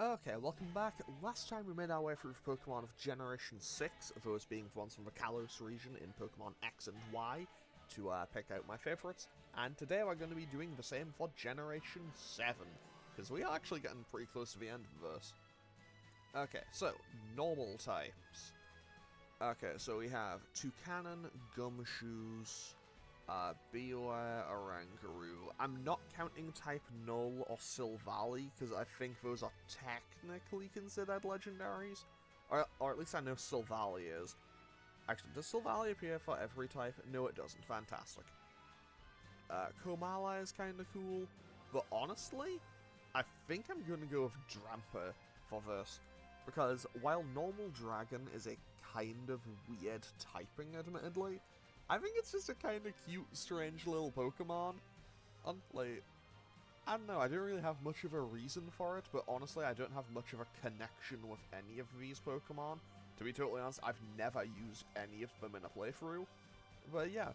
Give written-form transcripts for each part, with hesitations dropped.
Okay, welcome back. Last time we made our way through the Pokemon of Generation 6, those being the ones from the Kalos region in Pokemon X and Y, to pick out my favourites, and today we're going to be doing the same for Generation 7, because we are actually getting pretty close to the end of this. Okay, so, normal types. Okay, so we have Toucanon, Gumshoos, Beware, Oranguru. I'm not counting type Null or Silvally, because I think those are technically considered legendaries. Or at least I know Silvally is. Actually, does Silvally appear for every type? No, it doesn't. Fantastic. Komala is kind of cool, but honestly, I think I'm going to go with Drampa for this. Because while normal dragon is a kind of weird typing, admittedly, I think it's just a kind of cute, strange little Pokemon. And, like, I don't know, I don't really have much of a reason for it, but honestly, I don't have much of a connection with any of these Pokemon. To be totally honest, I've never used any of them in a playthrough. But yeah,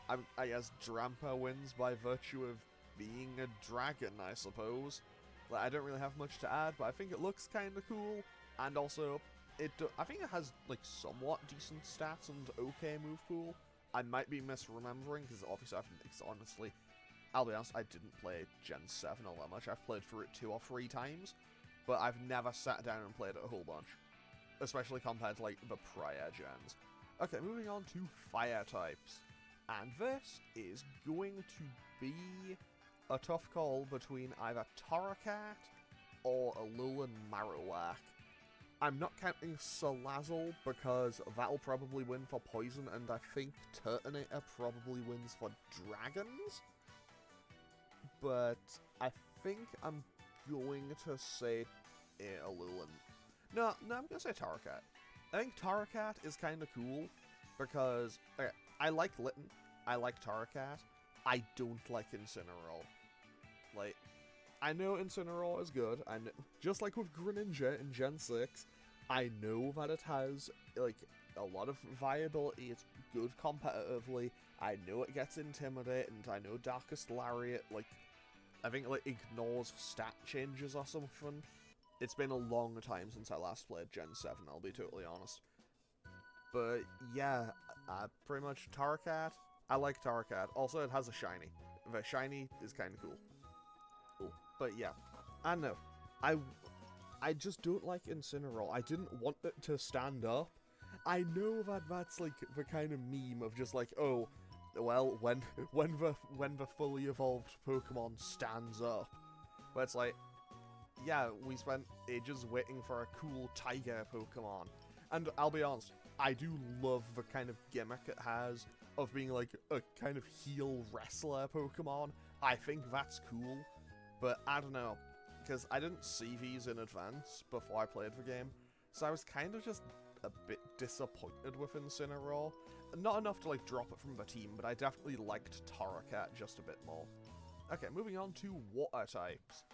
I guess Drampa wins by virtue of being a dragon, I suppose. Like, I don't really have much to add, but I think it looks kind of cool, and also, I think it has, like, somewhat decent stats and okay move pool. I might be misremembering, because obviously honestly, I'll be honest, I didn't play Gen 7 all that much. I've played through it 2 or 3 times, but I've never sat down and played it a whole bunch. Especially compared to, like, the prior gens. Okay, moving on to fire types. And this is going to be a tough call between either Torracat or Alolan Marowak. I'm not counting Salazzle because that'll probably win for Poison, and I think Turtonator probably wins for Dragons. But I think I'm going to say Alolan. No, I'm going to say Torracat. I think Torracat is kind of cool because okay, I like Litten, I like Torracat, I don't like Incineroar. Like, I know Incineroar is good, and just like with Greninja in Gen 6, I know that it has, like, a lot of viability, it's good competitively, I know it gets intimidating, I know Darkest Lariat, like, I think, like, ignores stat changes or something. It's been a long time since I last played Gen 7, I'll be totally honest. But, yeah, pretty much Torracat, I like Torracat. Also, it has a shiny. The shiny is kind of cool. But yeah, I don't know. I just don't like Incineroar. I didn't want it to stand up. I know that that's like the kind of meme of just like, oh, well, when the fully evolved Pokemon stands up. But it's like, yeah, we spent ages waiting for a cool Tiger Pokemon. And I'll be honest, I do love the kind of gimmick it has of being like a kind of heel wrestler Pokemon. I think that's cool. But I don't know, because I didn't see these in advance before I played the game, so I was kind of just a bit disappointed with Incineroar. Not enough to, like, drop it from the team, but I definitely liked Torracat just a bit more. Okay, moving on to water types.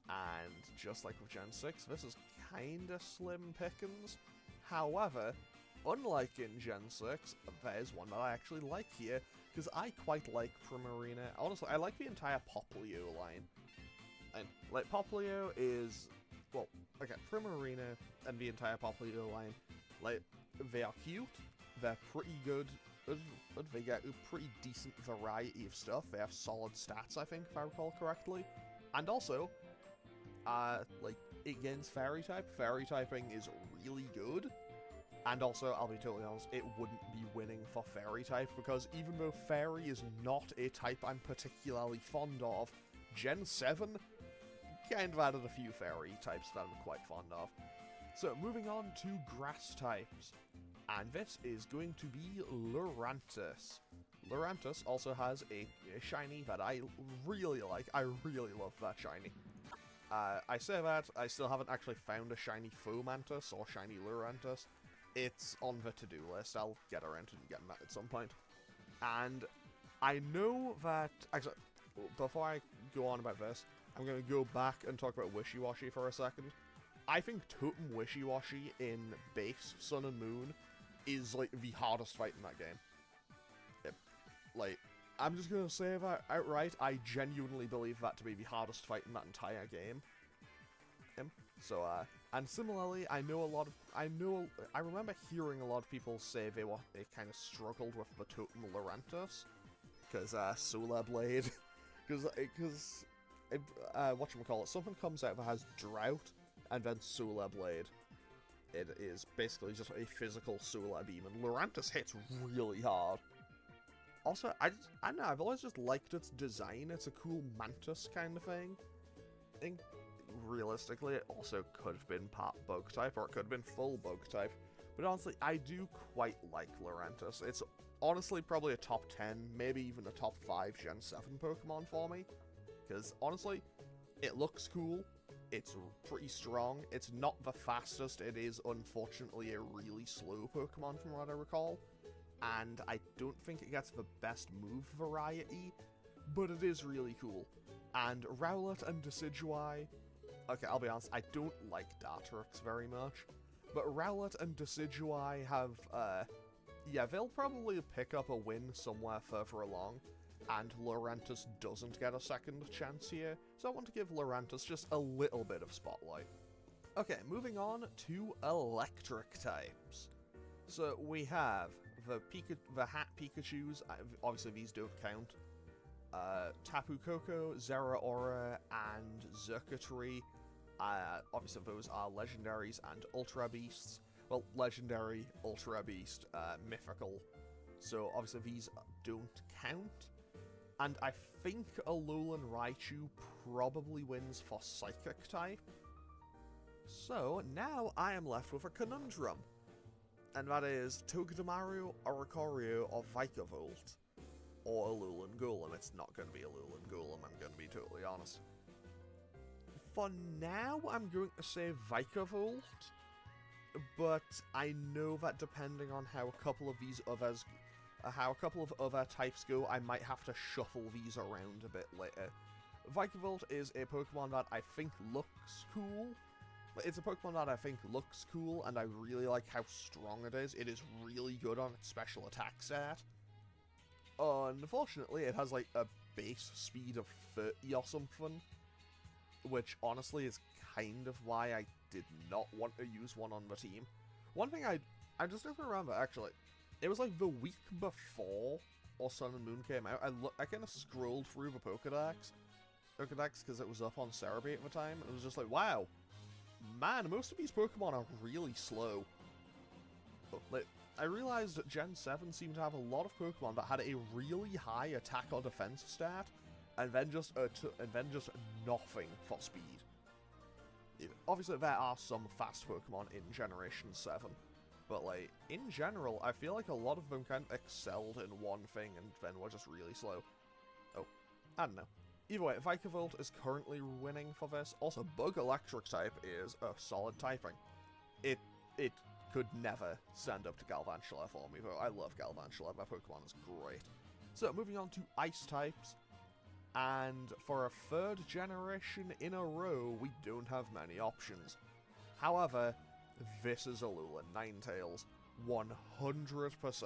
And just like with Gen 6, this is kinda slim pickings. However, unlike in Gen 6, there's one that I actually like here, because I quite like Primarina. Honestly, I like the entire Popplio line. And, like, Popplio is, well, okay, Primarina and the entire Popplio line, like, they are cute, they're pretty good, they get a pretty decent variety of stuff, they have solid stats, I think, if I recall correctly, and also, like, it gains Fairy type, Fairy typing is really good, and also, I'll be totally honest, it wouldn't be winning for Fairy type, because even though Fairy is not a type I'm particularly fond of, Gen 7 kind of added a few fairy types that I'm quite fond of. So, moving on to grass types. And this is going to be Lurantis. Lurantis also has a shiny that I really like. I really love that shiny. I say that, I still haven't actually found a shiny Fomantis or shiny Lurantis. It's on the to-do list. I'll get around to getting that at some point. And I know that... Actually, before I go on about this, I'm going to go back and talk about Wishy-Washy for a second. I think Totem Wishy-Washy in base Sun and Moon is, like, the hardest fight in that game. Like, I'm just going to say that outright, I genuinely believe that to be the hardest fight in that entire game. So, and similarly, I remember hearing a lot of people say they kind of struggled with the Totem Lurantis, because, Solar Blade, because, whatchamacallit, something comes out that has Drought, and then Solar Blade. It is basically just a physical Solar Beam, and Lurantis hits really hard. Also, I don't know, I've always just liked its design. It's a cool Mantis kind of thing. I think, realistically, it also could have been part Bug type, or it could have been full Bug type. But honestly, I do quite like Lurantis. It's honestly probably a top 10, maybe even a top 5 Gen 7 Pokemon for me. Because, honestly, it looks cool. It's pretty strong. It's not the fastest. It is, unfortunately, a really slow Pokemon from what I recall. And I don't think it gets the best move variety, but it is really cool. And Rowlet and Decidueye... Okay, I'll be honest, I don't like Dartrix very much, but Rowlet and Decidueye have, yeah, they'll probably pick up a win somewhere further along, and Lurantis doesn't get a second chance here, so I want to give Lurantis just a little bit of spotlight. Okay, moving on to electric types. So we have the Hat Pikachus, obviously these don't count, Tapu Koko, Zeraora, and Xurkitree. Obviously those are legendaries and Ultra Beasts. Well, legendary, Ultra Beast, mythical. So obviously these don't count. And I think Alolan Raichu probably wins for Psychic type. So now I am left with a conundrum. And that is Togedemaru, Oricorio, or Vikavolt. Or Alolan Golem. It's not going to be Alolan Golem, I'm going to be totally honest. For now, I'm going to say Vikavolt, but I know that depending on how a couple of these others, other types go, I might have to shuffle these around a bit later. Vikavolt is a Pokemon that I think looks cool. It's a Pokemon that I think looks cool, and I really like how strong it is. It is really good on its special attack stat. Unfortunately, it has like a base speed of 30 or something, which honestly is kind of why I did not want to use one on the team. One thing I just don't remember, actually, it was like the week before or Sun and Moon came out, I kind of scrolled through the Pokedex because it was up on Cerebi at the time, and it was just like, wow, man, most of these Pokemon are really slow. Like, I realized that Gen 7 seemed to have a lot of Pokemon that had a really high attack or defense stat, and then just nothing for speed. Obviously, there are some fast Pokemon in Generation 7, but like in general, I feel like a lot of them kind of excelled in one thing and then were just really slow. Oh, I don't know. Either way, Vikavolt is currently winning for this. Also, Bug Electric type is a solid typing. It could never stand up to Galvantula for me, though I love Galvantula. That Pokemon is great. So, moving on to Ice types. And for a third generation in a row, we don't have many options. However, this is Alolan Ninetales. 100%.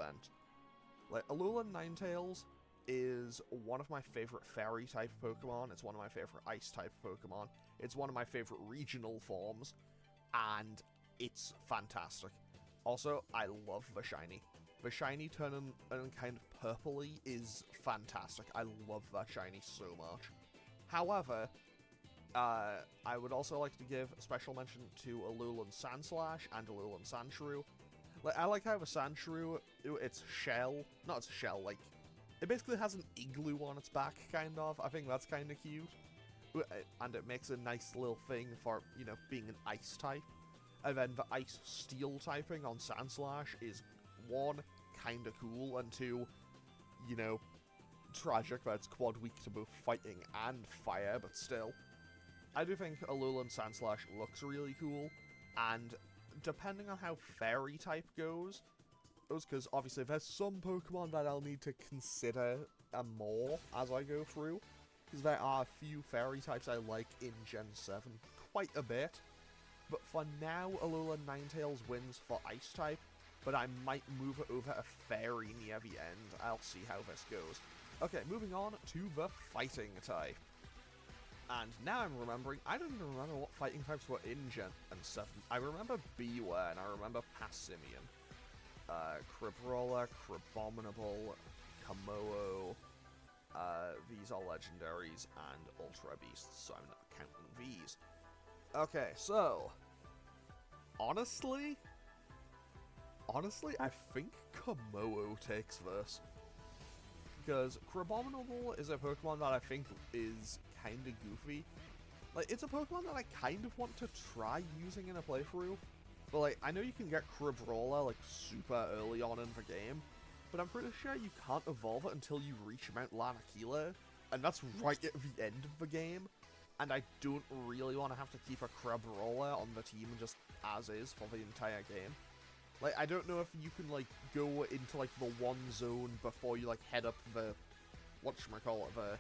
Like, Alolan Ninetales is one of my favorite Fairy-type Pokemon. It's one of my favorite Ice-type Pokemon. It's one of my favorite regional forms. And it's fantastic. Also, I love the shiny. The shiny turning kind of purpley is fantastic. I love that shiny so much. However, I would also like to give a special mention to Alolan Sandslash and Alolan Sandshrew. Like, I like how the Sandshrew, its shell, not its shell, like, it basically has an igloo on its back, kind of. I think that's kind of cute. And it makes a nice little thing for, you know, being an ice type. And then the ice steel typing on Sandslash is, one, kind of cool, and two, you know, tragic that it's quad weak to both fighting and fire, but still. I do think Alolan Sandslash looks really cool, and depending on how Fairy type goes, because obviously there's some Pokemon that I'll need to consider more as I go through, because there are a few Fairy types I like in Gen 7 quite a bit. But for now, Alolan Ninetales wins for Ice type, but I might move it over a Fairy near the end. I'll see how this goes. Okay, moving on to the Fighting type. And now I'm remembering, I don't even remember what fighting types were in Gen 7. I remember Beware, and I remember Passimian. Cribrola, Crabominable, Kamoo, these are legendaries, and Ultra Beasts, so I'm not counting these. Okay, so, honestly, I think Kamoo takes this. Because Crabominable is a Pokemon that I think is kinda goofy. Like, it's a Pokemon that I kind of want to try using in a playthrough. But, like, I know you can get Cribrola, like, super early on in the game. But I'm pretty sure you can't evolve it until you reach Mount Lanakila. And that's right at the end of the game. And I don't really want to have to keep a Crabrola on the team just as is for the entire game. Like, I don't know if you can, like, go into, like, the one zone before you, like, head up the... whatchamacallit, the...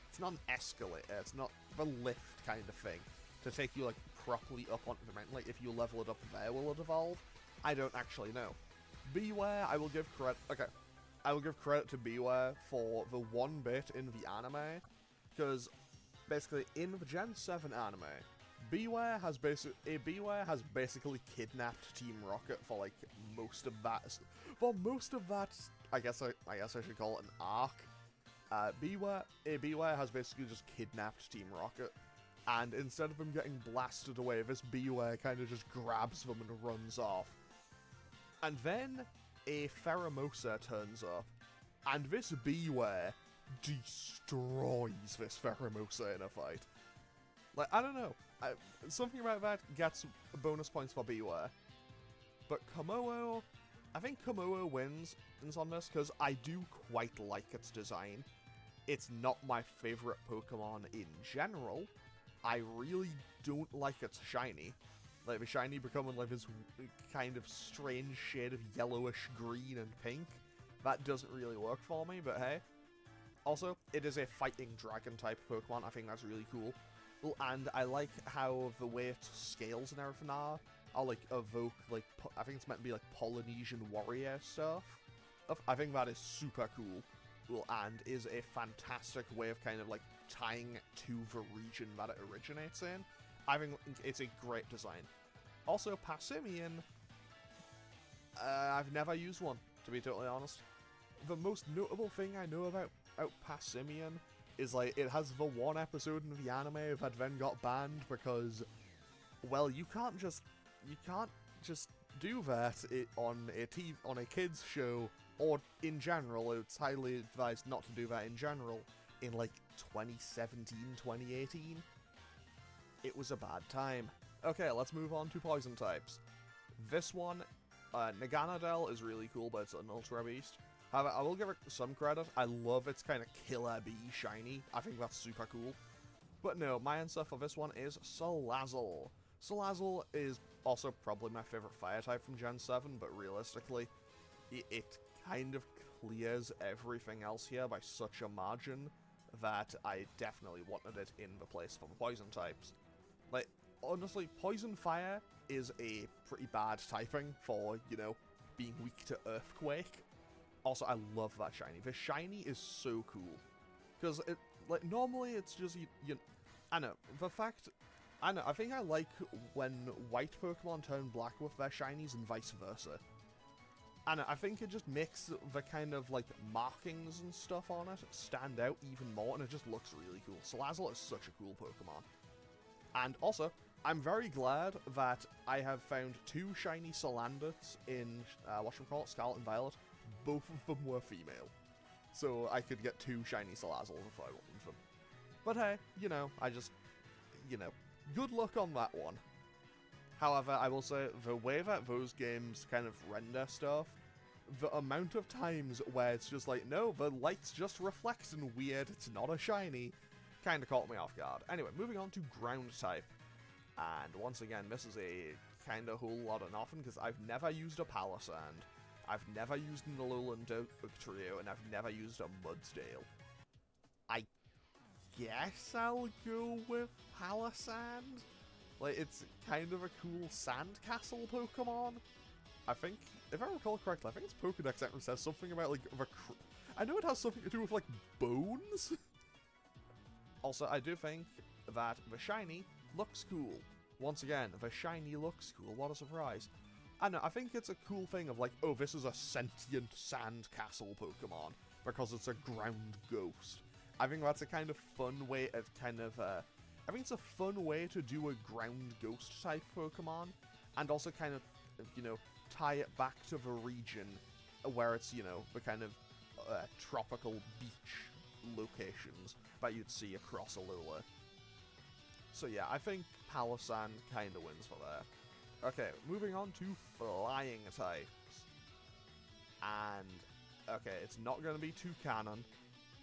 It's not an escalator, it's not the lift kind of thing to take you, like, properly up onto the mountain. Like, if you level it up there, will it evolve? I don't actually know. Beware, I will give credit... Okay. I will give credit to Beware for the one bit in the anime, because, basically, in the Gen 7 anime, Beware has basically kidnapped Team Rocket for, like, most of that... For most of that, I guess I should call it an arc. Beware has basically just kidnapped Team Rocket, and instead of them getting blasted away, this Beware kind of just grabs them and runs off. And then a Pheromosa turns up, and this Beware destroys this Pheromosa in a fight. Like, I don't know. Something about that gets bonus points for Beware. But Kamoo, I think Kamoo wins on this, because I do quite like its design. It's not my favorite Pokemon in general. I really don't like its shiny. Like, the shiny becoming, like, this kind of strange shade of yellowish green and pink. That doesn't really work for me, but hey. Also, it is a fighting dragon-type Pokemon. I think that's really cool. And I like how the way it scales and everything are. I'll, like, evoke, like, I think it's meant to be, like, Polynesian warrior stuff. I think that is super cool. And is a fantastic way of kind of, like, tying to the region that it originates in. I think it's a great design. Also, Passimian, I've never used one, to be totally honest. The most notable thing I know about Passimian is, like, it has the one episode in the anime that then got banned because, well, you can't just do that on a kids show, or in general. It's highly advised not to do that in general in, like, 2017, 2018. It was a bad time. Okay, let's move on to poison types. This one, Naganadel is really cool, but it's an Ultra Beast. However, I will give it some credit. I love its kind of Killer Bee shiny. I think that's super cool. But no, my answer for this one is Salazzle. Salazzle is also probably my favorite fire type from Gen 7, but realistically, it kind of clears everything else here by such a margin that I definitely wanted it in the place for the poison types. Like, honestly, Poison Fire is a pretty bad typing for, you know, being weak to Earthquake. Also, I love that shiny. The shiny is so cool. Because, like, normally it's just, I know, I think I like when white Pokemon turn black with their shinies and vice versa. And I think it just makes the kind of, like, markings and stuff on it stand out even more, and it just looks really cool. Salazzle is such a cool Pokemon. And also, I'm very glad that I have found 2 shiny Salandits in, Scarlet and Violet. Both of them were female. So I could get 2 shiny Salazzles if I wanted them. But hey, you know, good luck on that one. However, I will say, the way that those games kind of render stuff, the amount of times where it's just like, no, the light's just reflecting weird, it's not a shiny, kind of caught me off guard. Anyway, moving on to ground type. And once again, this is a kind of whole lot of nothing, because I've never used a Palisand, I've never used an Alola Trio, and I've never used a Mudsdale. I guess I'll go with Palisand? Like, it's kind of a cool sandcastle Pokemon. I think, if I recall correctly, I think its Pokedex entry says something about, like, I know it has something to do with, like, bones? Also, I do think that the shiny looks cool. Once again, the shiny looks cool. What a surprise. I know, I think it's a cool thing of like, oh, this is a sentient sandcastle Pokemon because it's a ground ghost. I think that's a kind of fun way of I think it's a fun way to do a ground ghost type Pokemon, and also kind of, you know, tie it back to the region where it's, you know, the kind of tropical beach locations that you'd see across Alola. So yeah, I think Palossand kind of wins for that. Okay, moving on to flying types. And, okay, it's not going to be Toucanon.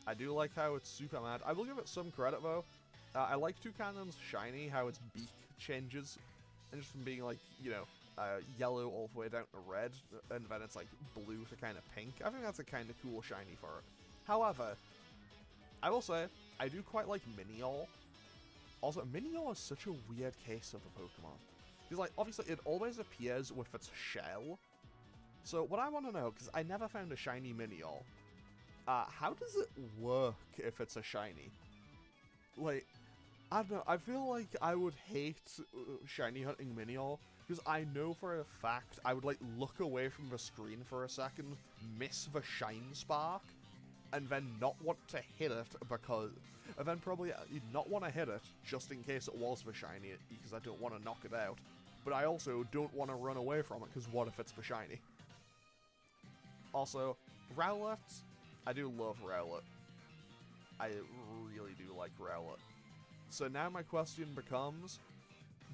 I do like how it's super mad. I will give it some credit, though. I like Toucanon's shiny, how its beak changes. And just from being, like, you know, yellow all the way down to red, and then it's, like, blue to kind of pink. I think that's a kind of cool shiny for it. However, I will say, I do quite like Minior. Also, Minior is such a weird case of a Pokemon. Because, like, obviously, it always appears with its shell. So, what I want to know, because I never found a shiny Minior, how does it work if it's a shiny? Like, I don't know, I feel like I would hate shiny hunting Minior, because I know for a fact I would, like, look away from the screen for a second, miss the shine spark, and then not want to hit it because... And then probably not want to hit it, just in case it was the shiny, because I don't want to knock it out. But I also don't want to run away from it, because what if it's the shiny? Also, Rowlet. I do love Rowlet. I really do like Rowlet. So now my question becomes,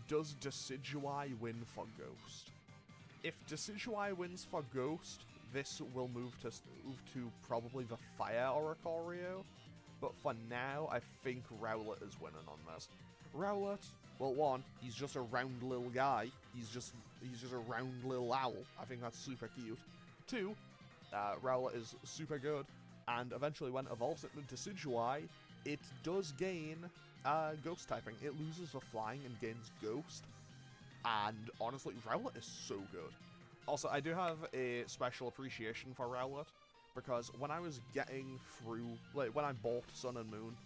does Decidueye win for Ghost? If Decidueye wins for Ghost, this will move to probably the Fire Oricorio. But for now, I think Rowlet is winning on this. Rowlet, well, one, he's just a round little guy. He's just a round little owl. I think that's super cute. Two, Rowlet is super good. And eventually, when it evolves into Decidueye, it does gain Ghost typing. It loses the flying and gains Ghost. And honestly, Rowlet is so good. Also, I do have a special appreciation for Rowlet. Because when I was getting through, like, when I bought Sun and Moon,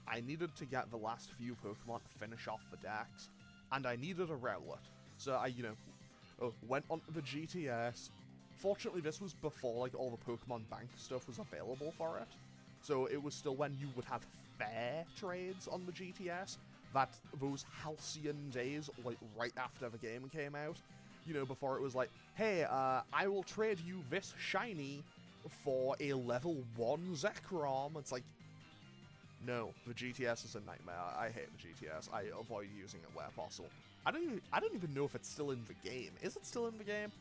I needed to get the last few Pokemon to finish off the decks, and I needed a Rowlet. So I, you know, went onto the GTS. Fortunately, this was before, like, all the Pokemon Bank stuff was available for it. So it was still when you would have fair trades on the GTS, that those halcyon days, like, right after the game came out. You know, before it was like, hey, I will trade you this shiny for a level 1 Zekrom. It's like, no, the GTS is a nightmare. I hate the GTS. I avoid using it where possible. I don't even know if it's still in the game. Is it still in the game?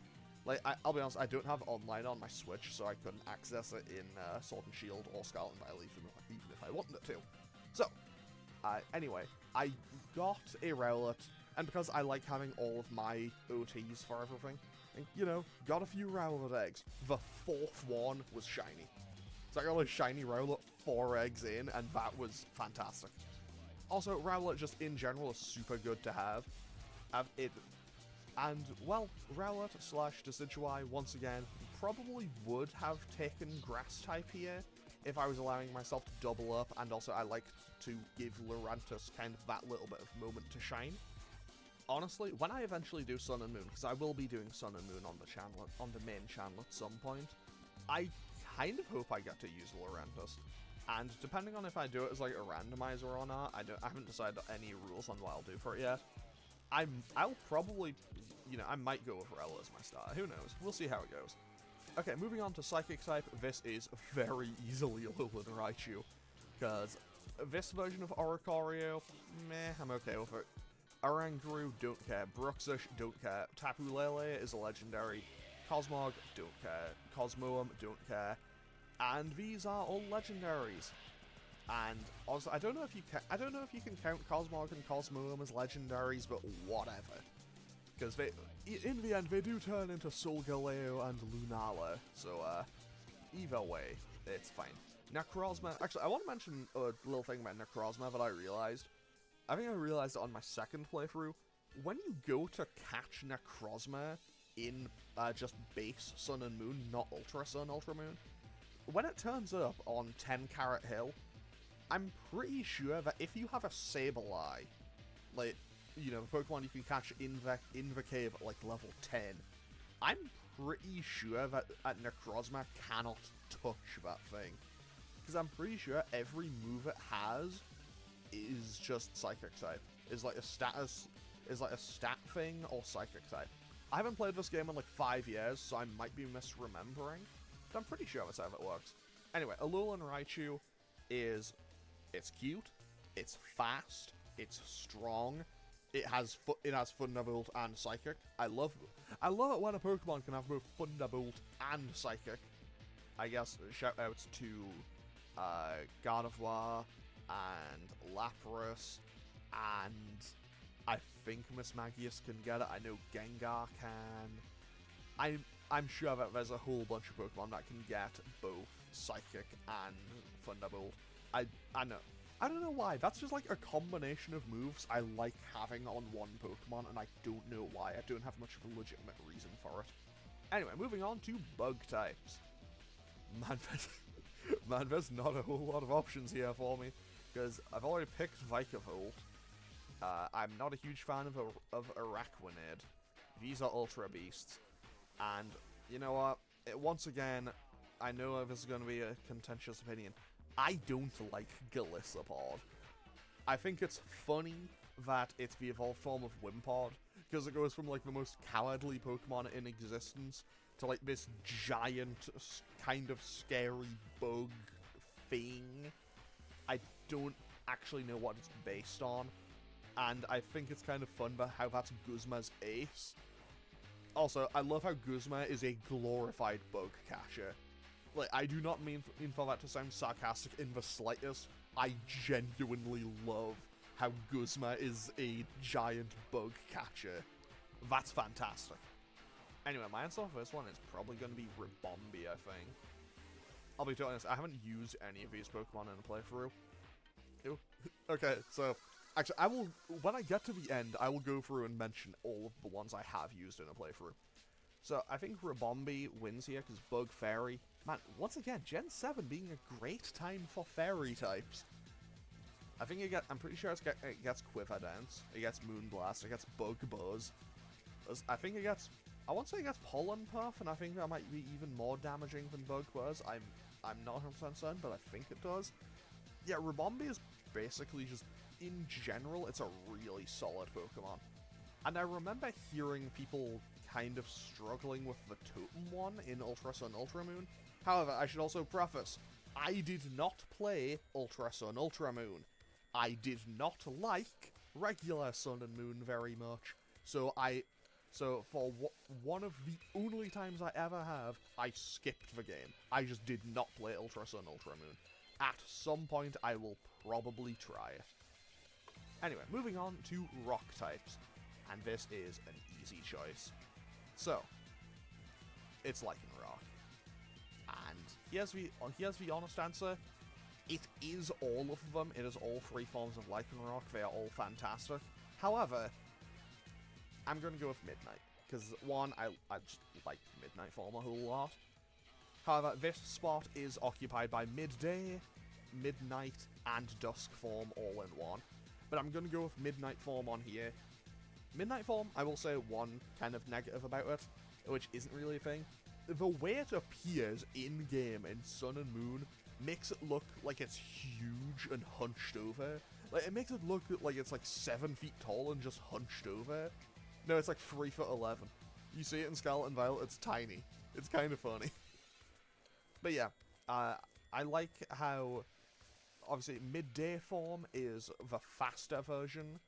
Like, I'll be honest, I don't have online on my Switch, so I couldn't access it in Sword and Shield or Scarlet and Violet, even if I wanted it to. So, anyway, I got a Rowlet, and because I like having all of my OTs for everything, and, you know, got a few Rowlet eggs. The 4th one was shiny. So I got a shiny Rowlet 4 eggs in, and that was fantastic. Also, Rowlet just in general is super good to have. And, well, Rowlet / Decidueye, once again, probably would have taken Grass type here if I was allowing myself to double up, and also I like to give Lurantis kind of that little bit of moment to shine. Honestly, when I eventually do Sun and Moon, because I will be doing Sun and Moon on the channel, on the main channel at some point, I kind of hope I get to use Lurantis. And depending on if I do it as like a randomizer or not, I haven't decided any rules on what I'll do for it yet. I'll probably, you know, I might go with Rowlet as my starter. Who knows? We'll see how it goes. Okay, moving on to Psychic type. This is very easily Alolan Raichu, because this version of Oricorio, meh, I'm okay with it. Oranguru, don't care. Bruxish, don't care. Tapu Lele is a legendary. Cosmog, don't care. Cosmoem, don't care. And these are all legendaries. And also, I don't know if you can count Cosmog and Cosmoem as legendaries, but whatever. Because they, in the end, they do turn into Solgaleo and Lunala. So, either way, it's fine. Necrozma. Actually, I want to mention a little thing about Necrozma that I realized. I think I realized it on my second playthrough. When you go to catch Necrozma in just base Sun and Moon, not Ultra Sun, Ultra Moon, when it turns up on 10 Carat Hill, I'm pretty sure that if you have a Sableye, like, you know, the Pokemon you can catch in the cave at, like, level 10, I'm pretty sure that Necrozma cannot touch that thing. Because I'm pretty sure every move it has is just Psychic type. Is like a stat thing or Psychic type. I haven't played this game in like 5 years, so I might be misremembering, but I'm pretty sure that's how it works. Anyway, Alolan Raichu it's cute, it's fast, it's strong, it has Thunderbolt and Psychic. I love it when a Pokemon can have both Thunderbolt and Psychic. I guess shoutouts to Gardevoir and Lapras, and I think Miss Magius can get it. I know Gengar can. I'm sure that there's a whole bunch of Pokemon that can get both Psychic and Thunderbolt. I know. I don't know why. That's just like a combination of moves I like having on one Pokemon, and I don't know why. I don't have much of a legitimate reason for it. Anyway, moving on to Bug types. Man, there's not a whole lot of options here for me, because I've already picked Vikavolt. I'm not a huge fan of Araquanid. These are Ultra Beasts. And, you know what? Once again, I know this is going to be a contentious opinion. I don't like Golisopod. I think it's funny that it's the evolved form of Wimpod, because it goes from, like, the most cowardly Pokemon in existence to, like, this giant, kind of scary bug thing. I don't actually know what it's based on, and I think it's kind of fun about how that's Guzma's ace. Also, I love how Guzma is a glorified bug catcher. Like, I do not mean for that to sound sarcastic in the slightest. I genuinely love how Guzma is a giant bug catcher. That's fantastic. Anyway, my answer for this one is probably going to be Ribombee, I think. I'll be totally honest, I haven't used any of these Pokemon in a playthrough. Ew. Okay, so, actually, when I get to the end, I will go through and mention all of the ones I have used in a playthrough. So, I think Ribombee wins here, because Bug Fairy. Man, once again, Gen 7 being a great time for Fairy types. I think I'm pretty sure it gets Quiver Dance, it gets Moonblast, it gets Bug Buzz. I think it gets, I want to say it gets Pollen Puff, and I think that might be even more damaging than Bug Buzz. I'm not 100% certain, but I think it does. Yeah, Ribombee is basically just, in general, it's a really solid Pokemon. And I remember hearing people kind of struggling with the Totem one in Ultra Sun, Ultra Moon. However, I should also preface, I did not play Ultra Sun, Ultra Moon. I did not like regular Sun and Moon very much. So for one of the only times I ever have, I skipped the game. I just did not play Ultra Sun, Ultra Moon. At some point, I will probably try it. Anyway, moving on to Rock types. And this is an easy choice. So, it's Lycanroc. And here's the honest answer. It is all of them. It is all 3 forms of Lycanroc. They are all fantastic. However, I'm going to go with Midnight. Because, one, I just like Midnight form a whole lot. However, this spot is occupied by Midday, Midnight, and Dusk form all in one. But I'm going to go with Midnight form on here. Midnight form, I will say one kind of negative about it, which isn't really a thing. The way it appears in-game in Sun and Moon makes it look like it's huge and hunched over. Like, it makes it look like it's like 7 feet tall and just hunched over. No, it's like 3'11". You see it in Scarlet and Violet, it's tiny. It's kind of funny. But yeah, I like how, obviously, Midday form is the faster version.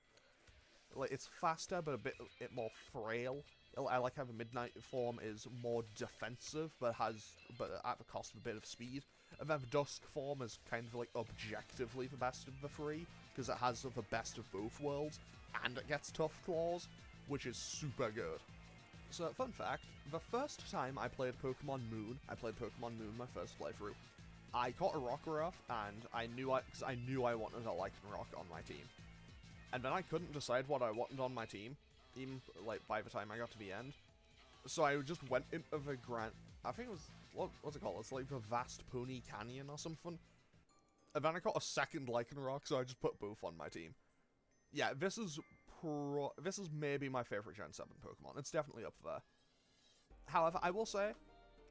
Like, it's faster, but a bit more frail. I like how the Midnight form is more defensive, but at the cost of a bit of speed. And then the Dusk form is kind of, like, objectively the best of the 3, because it has the best of both worlds, and it gets Tough Claws, which is super good. So, fun fact, the first time I played Pokemon Moon my first playthrough, I caught a Rockruff, and I knew I wanted a Lycanroc on my team. And then I couldn't decide what I wanted on my team, even, like, by the time I got to the end. So I just went into the I think it was, what's it called? It's like the Vast Pony Canyon or something. And then I got a second Lycanroc, so I just put both on my team. Yeah, this is maybe my favorite Gen 7 Pokemon. It's definitely up there. However, I will say,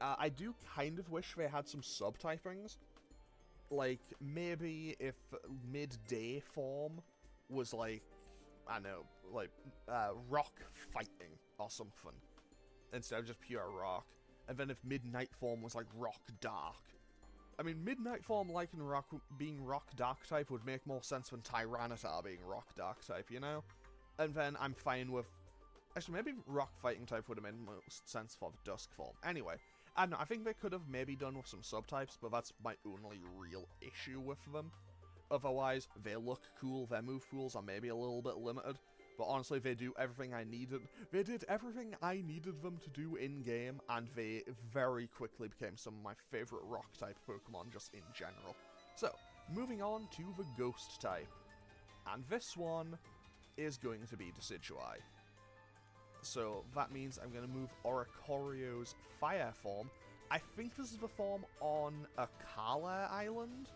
I do kind of wish they had some subtypings. Like, maybe if midday form was like, I don't know, like, rock fighting or something, instead of just pure rock. And then if midnight form was like rock dark. I mean, midnight form Lycanroc being rock dark type would make more sense than Tyranitar being rock dark type, you know? And then I'm fine with... Actually, maybe rock fighting type would have made most sense for the dusk form. Anyway, I don't know, I think they could have maybe done with some subtypes, but that's my only real issue with them. Otherwise, they look cool, their move pools are maybe a little bit limited, but honestly, they do everything I needed. They did everything I needed them to do in-game, and they very quickly became some of my favorite rock-type Pokemon just in general. So, moving on to the Ghost type. And this one is going to be Decidueye. So, that means I'm going to move Oricorio's Fire form. I think this is the form on Akala Island,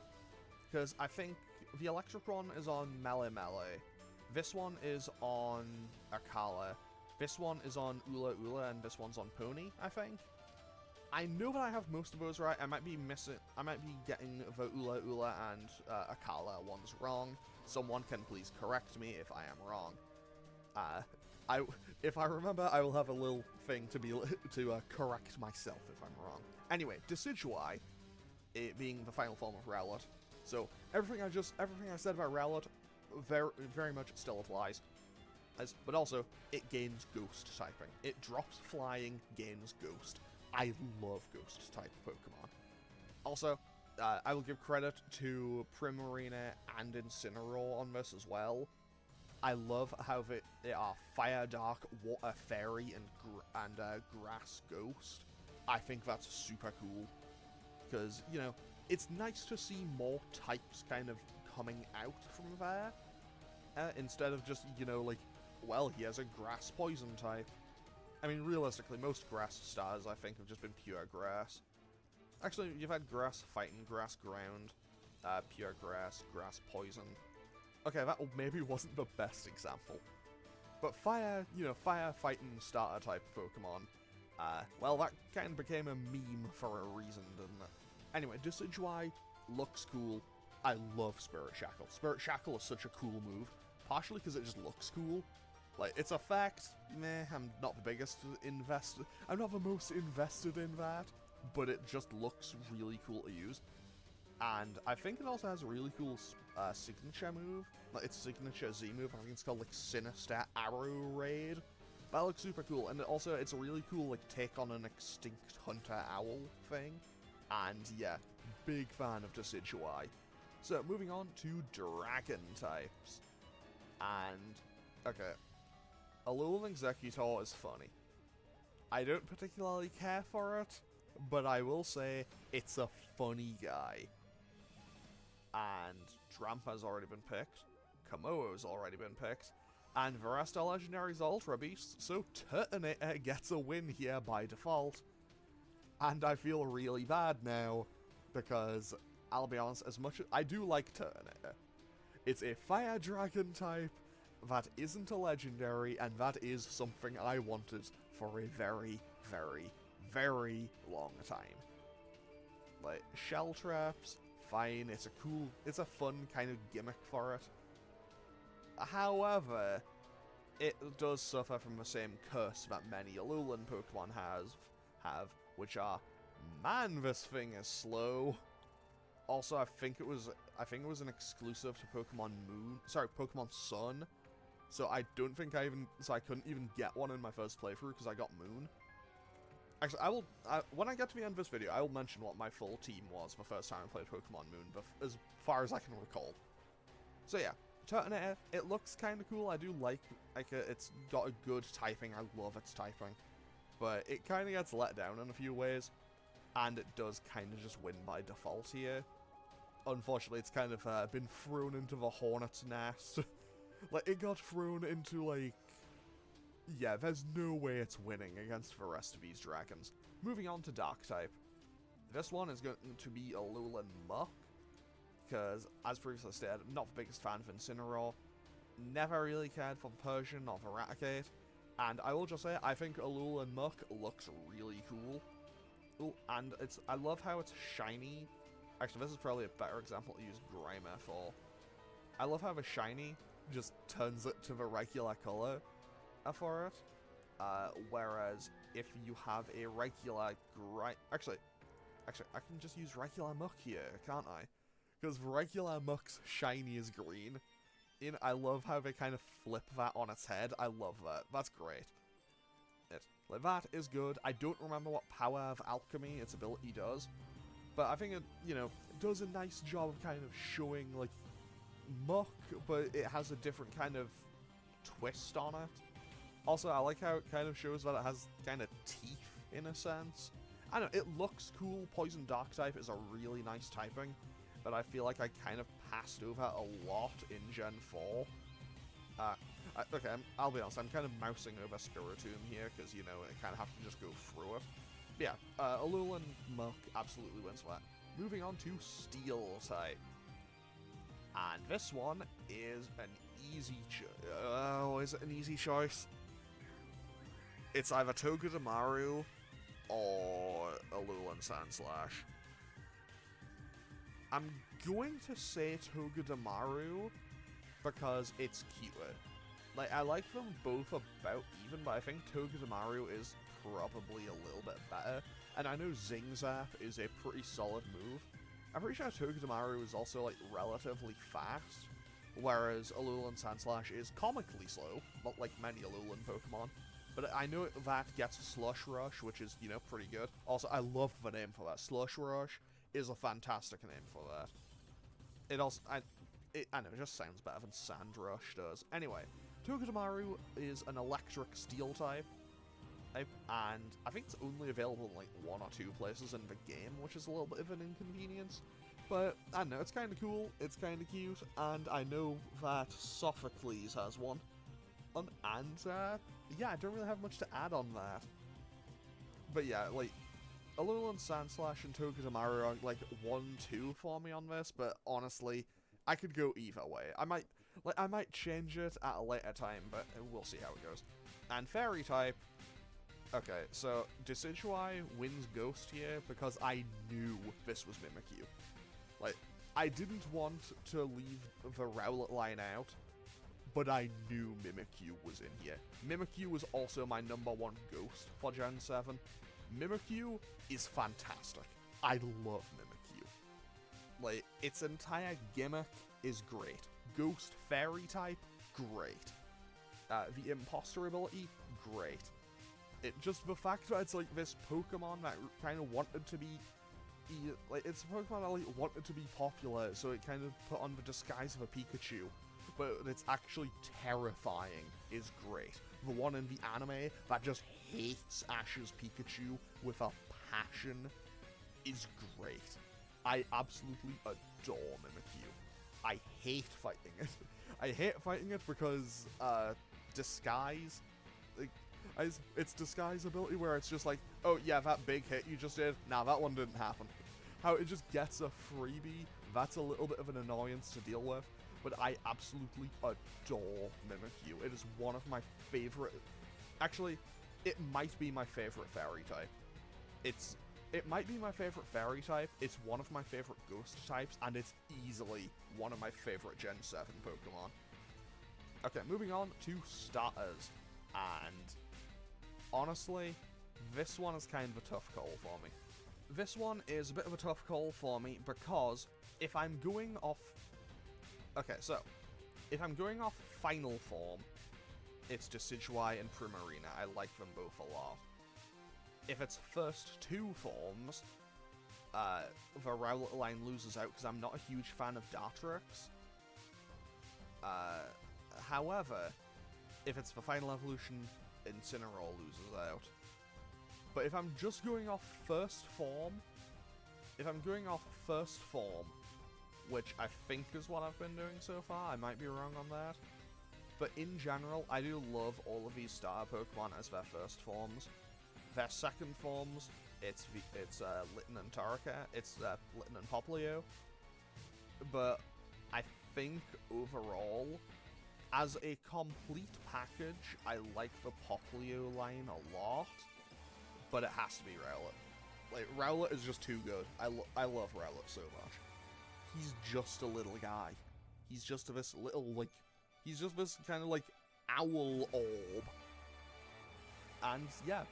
because I think the electric one is on Melemele. This one is on Akala. This one is on Ula Ula, and this one's on Pony, I think. I know that I have most of those right. I might be getting the Ula Ula and Akala ones wrong. Someone can please correct me if I am wrong. If I remember, I will have a little thing to correct myself if I'm wrong. Anyway, Decidueye, it being the final form of Rowlet. So everything I said about Rowlet very much still applies. But also, it gains Ghost typing. It drops Flying, gains Ghost. I love Ghost type Pokemon. Also, I will give credit to Primarina and Incineroar on this as well. I love how they are Fire Dark, Water Fairy, and Grass Ghost. I think that's super cool. Because, you know, it's nice to see more types kind of coming out from there. Instead of just, you know, like, well, he has a grass poison type. I mean, realistically, most grass stars, I think, have just been pure grass. Actually, you've had grass fighting, grass ground, pure grass, grass poison. Okay, that maybe wasn't the best example. But fire, you know, fire fighting starter type Pokemon, well, that kind of became a meme for a reason, didn't it? Anyway, Decidueye looks cool. I love Spirit Shackle. Spirit Shackle is such a cool move, partially because it just looks cool. Like, its effect, meh, I'm not the biggest invested. I'm not the most invested in that, but it just looks really cool to use. And I think it also has a really cool signature move. Like, its signature Z move, I think it's called, like, Sinister Arrow Raid. That looks super cool, and also, it's a really cool, like, take on an extinct hunter owl thing. And, yeah, big fan of Decidueye. So, moving on to Dragon types. And, okay, Alolan Executor is funny. I don't particularly care for it, but I will say it's a funny guy. And Drampa's already been picked, Kamoa's already been picked, and the rest are Legendary's Ultra Beasts, so Turtonator gets a win here by default. And I feel really bad now, because, I'll be honest, as much as I do like Turtonator, it's a Fire Dragon type that isn't a Legendary, and that is something I wanted for a very, very, very long time. Like, Shell Traps, fine, it's a fun kind of gimmick for it. However, it does suffer from the same curse that many Alolan Pokemon have, which are, man, this thing is slow. Also, I think it was an exclusive to Pokemon Sun. So I couldn't even get one in my first playthrough because I got Moon. Actually, when I get to the end of this video, I will mention what my full team was the first time I played Pokemon Moon, as far as I can recall. So yeah, Turtonator, it looks kind of cool. I do like it's got a good typing. I love its typing. But it kind of gets let down in a few ways, and it does kind of just win by default here. Unfortunately, it's kind of been thrown into the hornet's nest. Like, it got thrown into, like... Yeah, there's no way it's winning against the rest of these dragons. Moving on to Dark type. This one is going to be Alolan Muck. because, as previously stated, I'm not the biggest fan of Incineroar, never really cared for Persian or Eradicate, and I will just say, I think Alolan Muck looks really cool. Ooh, and I love how it's shiny. Actually, this is probably a better example to use Grimer for. I love how the shiny just turns it to the regular color for it. Whereas if you have a regular Actually, I can just use regular Muck here, can't I? Because regular Muck's shiny is green. I love how they kind of flip that on its head. I love that. That's great. Like, that is good. I don't remember what power of alchemy its ability does, but I think it, does a nice job of kind of showing, like, Muck, but it has a different kind of twist on it. Also, I like how it kind of shows that it has kind of teeth, in a sense. I don't know, it looks cool. Poison Dark type is a really nice typing, but I feel like I kind of passed over a lot in Gen 4. Okay, I'll be honest, I'm kind of mousing over Spiritomb here, because, I kind of have to just go through it. But yeah, Alolan Muck absolutely wins that. Moving on to Steel type. And this one is an easy choice. Oh, is it an easy choice? It's either Togedemaru or Alolan Sandslash. I'm going to say Togedemaru because it's cuter. Like, I like them both about even, but I think Togedemaru is probably a little bit better. And I know Zing Zap is a pretty solid move. I'm pretty sure Togedemaru is also, like, relatively fast, whereas Alolan Sandslash is comically slow, not like many Alolan Pokemon. But I know that gets Slush Rush, which is, pretty good. Also, I love the name for that. Slush Rush is a fantastic name for that. It also, I know, it just sounds better than Sand Rush does. Anyway, Togedemaru is an electric steel type, and I think it's only available in, like, 1 or 2 places in the game, which is a little bit of an inconvenience. But, I don't know, it's kind of cool, it's kind of cute, and I know that Sophocles has one. Yeah, I don't really have much to add on that. But yeah, like, Alolan Sandslash and Togedemaru are, like, 1-2 for me on this, but honestly, I could go either way. I might change it at a later time, but we'll see how it goes. And Fairy type, okay, so Decidueye wins Ghost here because I knew this was Mimikyu. Like, I didn't want to leave the Rowlet line out, but I knew Mimikyu was in here. Mimikyu was also my #1 Ghost for Gen 7. Mimikyu is fantastic. I love Mimikyu. Like, its entire gimmick is great. Ghost Fairy type, great. The Imposter ability, great. Just the fact that it's, like, this Pokemon that kind of wanted to be, like, it's a Pokemon that, like, wanted to be popular, so it kind of put on the disguise of a Pikachu, but it's actually terrifying, is great. The one in the anime that just hates Ash's Pikachu with a passion is great. I absolutely adore Mimikyu. I hate fighting it. I hate fighting it because, Disguise, like, its Disguise ability where it's just like, oh yeah, that big hit you just did, nah, that one didn't happen. How it just gets a freebie, that's a little bit of an annoyance to deal with, but I absolutely adore Mimikyu. It is one of my favorite, actually, it might be my favorite Fairy type. It might be my favorite Fairy type, it's one of my favorite Ghost types, and it's easily one of my favorite Gen 7 Pokemon. Okay, moving on to starters, and honestly, this one is kind of a tough call for me. This one is a bit of a tough call for me because if I'm going off... Okay, so, if I'm going off final form, it's Decidueye and Primarina. I like them both a lot. If it's first 2 forms, the Rowlet line loses out because I'm not a huge fan of Dartrix. However, if it's the final evolution, Incineroar loses out. But if I'm just going off first form, which I think is what I've been doing so far, I might be wrong on that. But in general, I do love all of these starter Pokemon as their first forms. Their second forms, it's Litten and Torracat, it's Litten and Popplio. but I think overall, as a complete package, I like the Popplio line a lot, but it has to be Rowlet. Like, Rowlet is just too good. I love Rowlet so much. He's just a little guy. He's just this little, like, he's just this kind of, like, owl orb. And, yeah,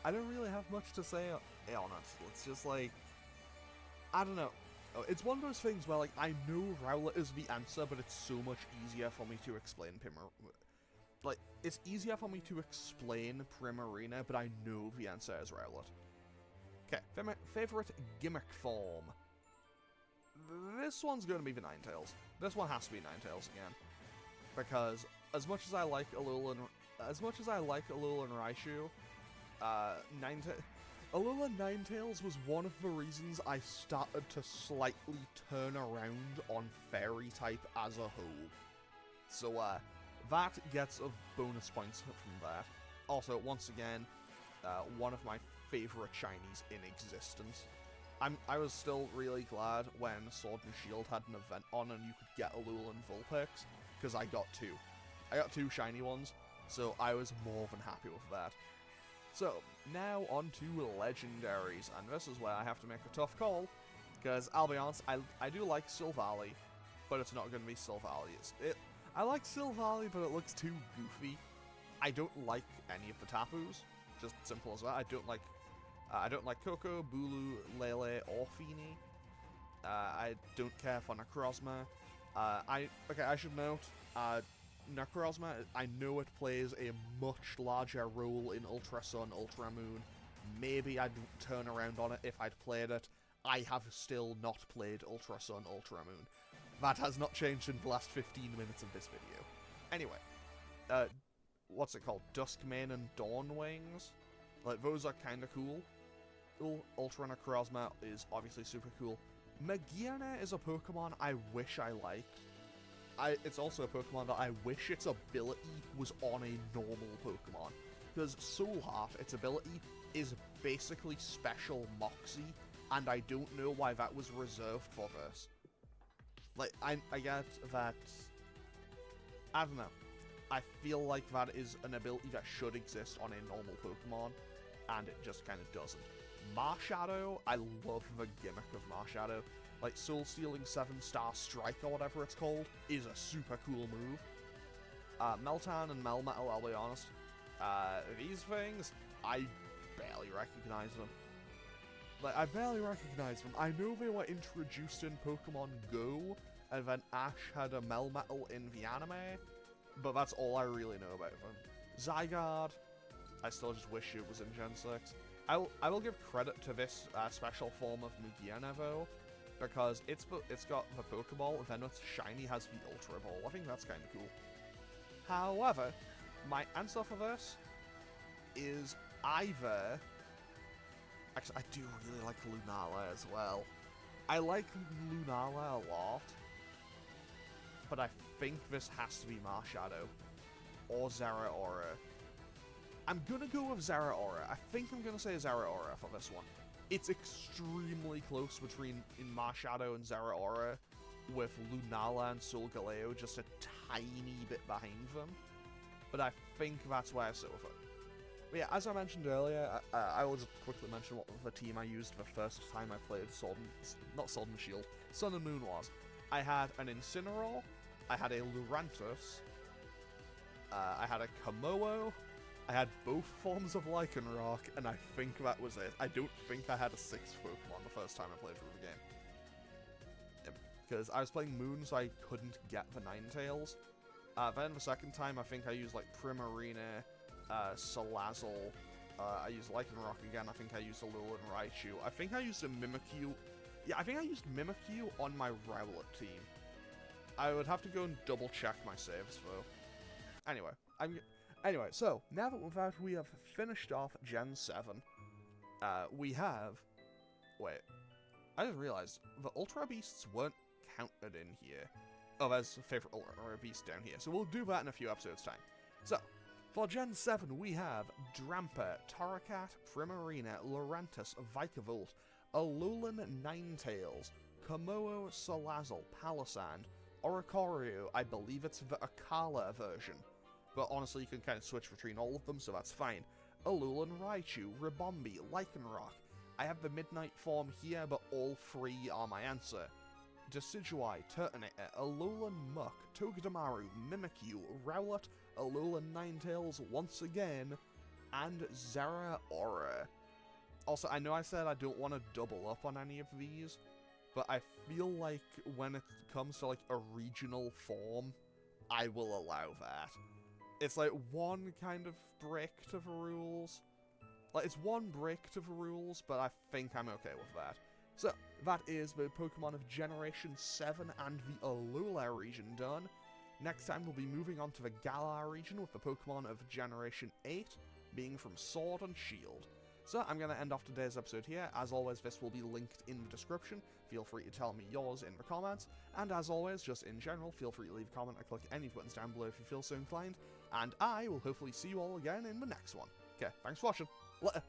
I don't really have much to say on it. It's just, like, I don't know. It's one of those things where, like, I know Rowlet is the answer, but it's so much easier for me to explain Like, it's easier for me to explain Primarina, but I know the answer is Rowlet. Okay, favorite gimmick form. This one's going to be the Ninetales. This one has to be Ninetales again, because as much as I like Alola and Raichu, Alola Ninetales was one of the reasons I started to slightly turn around on Fairy type as a whole. So that gets a bonus points from that. Also, once again, one of my favorite shinies in existence. I was still really glad when Sword and Shield had an event on and you could get Alolan Vulpix, because I got two. I got two shiny ones, so I was more than happy with that. So, now on to Legendaries, and this is where I have to make a tough call, because I'll be honest, I do like Silvally, but it's not going to be Silvally. I like Silvally, but it looks too goofy. I don't like any of the Tapus, just simple as that. I don't like Koko, Bulu, Lele, or Feeny. I don't care for Necrozma. I should note, Necrozma, I know it plays a much larger role in Ultra Sun, Ultra Moon. Maybe I'd turn around on it if I'd played it. I have still not played Ultra Sun, Ultra Moon. That has not changed in the last 15 minutes of this video. Anyway, what's it called? Duskmane and Dawnwings? Like, those are kinda cool. Ultra Necrozma is obviously super cool. Magearna is a Pokemon I wish I liked. It's also a Pokemon that I wish its ability was on a normal Pokemon. Because Soul Heart, its ability, is basically Special Moxie, and I don't know why that was reserved for this. Like, I get that... I don't know. I feel like that is an ability that should exist on a normal Pokemon, and it just kind of doesn't. Marshadow, I love the gimmick of Marshadow. Like, Soul Stealing 7-Star Strike, or whatever it's called, is a super cool move. Meltan and Melmetal, I'll be honest. These things, I barely recognize them. Like, I barely recognize them. I know they were introduced in Pokemon Go, and then Ash had a Melmetal in the anime, but that's all I really know about them. Zygarde, I still just wish it was in Gen 6. I will give credit to this special form of Magearna, though, because it's got the Pokeball, then its shiny has the Ultra Ball. I think that's kind of cool. However, my answer for this is either... Actually, I do really like Lunala as well. I like Lunala a lot, but I think this has to be Marshadow or Zeraora. I'm gonna go with Zeraora. I think I'm gonna say Zeraora for this one. It's extremely close between Marshadow and Zeraora, with Lunala and Solgaleo just a tiny bit behind them. But I think that's where I sit with it. But yeah, as I mentioned earlier, I will just quickly mention what the team I used the first time I played Sword and Shield, Sun and Moon was. I had an Incineroar, I had a Lurantis, I had a Komodo, I had both forms of Lycanroc, and I think that was it. I don't think I had a 6th Pokemon the first time I played through the game. Because I was playing Moon, so I couldn't get the Ninetales. Then the second time, I think I used, like, Primarina, Salazzle, I used Lycanroc again, I think I used Alola and Raichu. I think I used a Mimikyu. Yeah, I think I used Mimikyu on my Rowlet team. I would have to go and double check my saves, though. Anyway, so, now that we have finished off Gen 7, we have... Wait. I just realized, the Ultra Beasts weren't counted in here. Oh, there's a favorite Ultra Beast down here, so we'll do that in a few episodes' time. So, for Gen 7, we have Drampa, Torracat, Primarina, Lurantis, Vikavolt, Alolan Ninetales, Komodo, Salazzle, Palisand, Oricorio, I believe it's the Akala version. But honestly, you can kind of switch between all of them, so that's fine. Alolan, Raichu, Ribombee, Lycanroc. I have the Midnight form here, but all three are my answer. Decidueye, Turtonator, Alolan Muck, Togedemaru, Mimikyu, Rowlet, Alolan Ninetales once again, and Zeraora. Also, I know I said I don't want to double up on any of these, but I feel like when it comes to, like, a regional form, I will allow that. It's like one kind of break to the rules. Like, it's one break to the rules, but I think I'm okay with that. So, that is the Pokemon of Generation 7 and the Alola region done. Next time we'll be moving on to the Galar region with the Pokemon of Generation 8 being from Sword and Shield. So I'm going to end off today's episode here. As always, this will be linked in the description. Feel free to tell me yours in the comments. And as always, just in general, feel free to leave a comment or click any buttons down below if you feel so inclined. And I will hopefully see you all again in the next one. Okay, thanks for watching. Later.